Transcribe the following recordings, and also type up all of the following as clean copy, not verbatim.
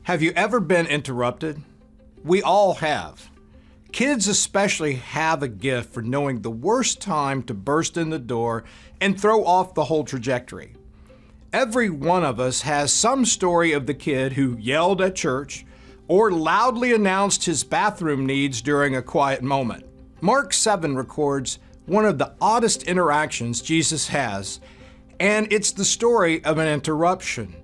Have you ever been interrupted? We all have. Kids especially have a gift for knowing the worst time to burst in the door and throw off the whole trajectory. Every one of us has some story of the kid who yelled at church or loudly announced his bathroom needs during a quiet moment. Mark 7 records one of the oddest interactions Jesus has, and it's the story of an interruption.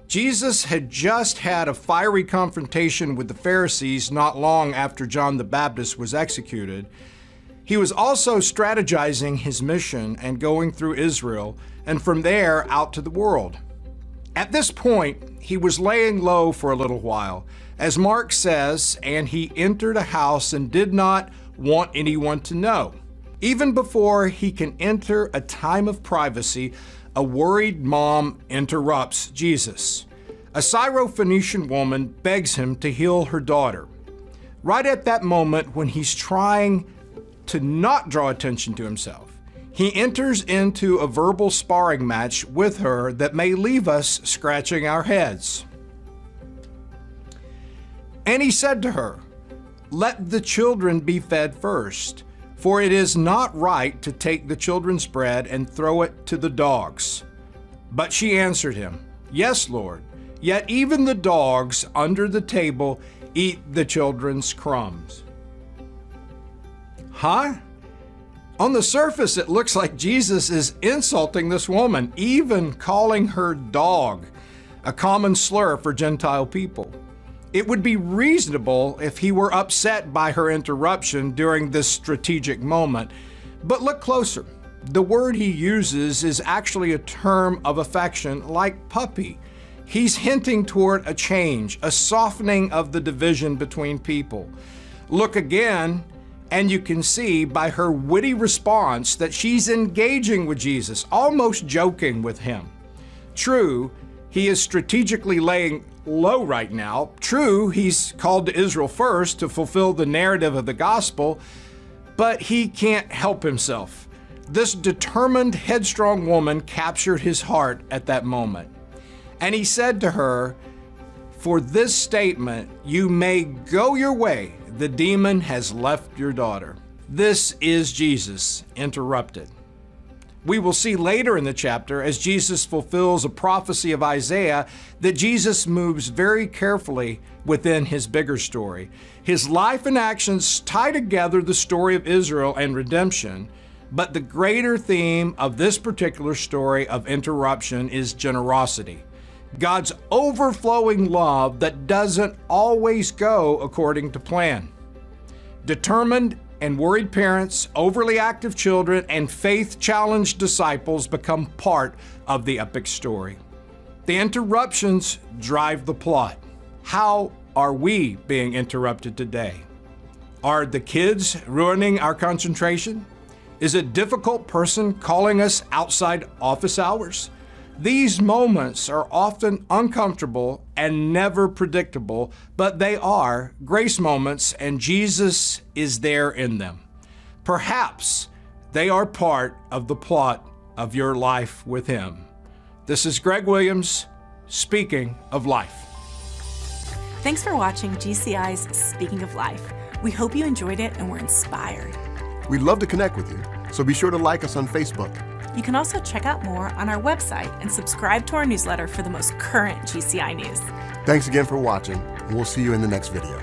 Jesus had just had a fiery confrontation with the Pharisees not long after John the Baptist was executed. He was also strategizing his mission and going through Israel, and from there out to the world. At this point, he was laying low for a little while. As Mark says, and he entered a house and did not want anyone to know. Even before he can enter a time of privacy, a worried mom interrupts Jesus. A Syrophoenician woman begs him to heal her daughter. Right at that moment, when he's trying to not draw attention to himself, he enters into a verbal sparring match with her that may leave us scratching our heads. And he said to her, "Let the children be fed first, for it is not right to take the children's bread and throw it to the dogs." But she answered him, "Yes, Lord, yet even the dogs under the table eat the children's crumbs." Huh? On the surface, it looks like Jesus is insulting this woman, even calling her dog, a common slur for Gentile people. It would be reasonable if he were upset by her interruption during this strategic moment. But look closer. The word he uses is actually a term of affection, like puppy. He's hinting toward a change, a softening of the division between people. Look again, and you can see by her witty response that she's engaging with Jesus, almost joking with him. True, he is strategically laying low right now. True, he's called to Israel first to fulfill the narrative of the gospel, but he can't help himself. This determined, headstrong woman captured his heart at that moment. And he said to her, "For this statement, you may go your way. The demon has left your daughter." This is Jesus interrupted. We will see later in the chapter, as Jesus fulfills a prophecy of Isaiah, that Jesus moves very carefully within his bigger story. His life and actions tie together the story of Israel and redemption, but the greater theme of this particular story of interruption is generosity. God's overflowing love that doesn't always go according to plan. Determined and worried parents, overly active children, and faith-challenged disciples become part of the epic story. The interruptions drive the plot. How are we being interrupted today? Are the kids ruining our concentration? Is a difficult person calling us outside office hours? These moments are often uncomfortable and never predictable, but they are grace moments, and Jesus is there in them. Perhaps they are part of the plot of your life with Him. This is Greg Williams, speaking of life. Thanks for watching GCI's Speaking of Life. We hope you enjoyed it and were inspired. We'd love to connect with you, so be sure to like us on Facebook. You can also check out more on our website and subscribe to our newsletter for the most current GCI news. Thanks again for watching, and we'll see you in the next video.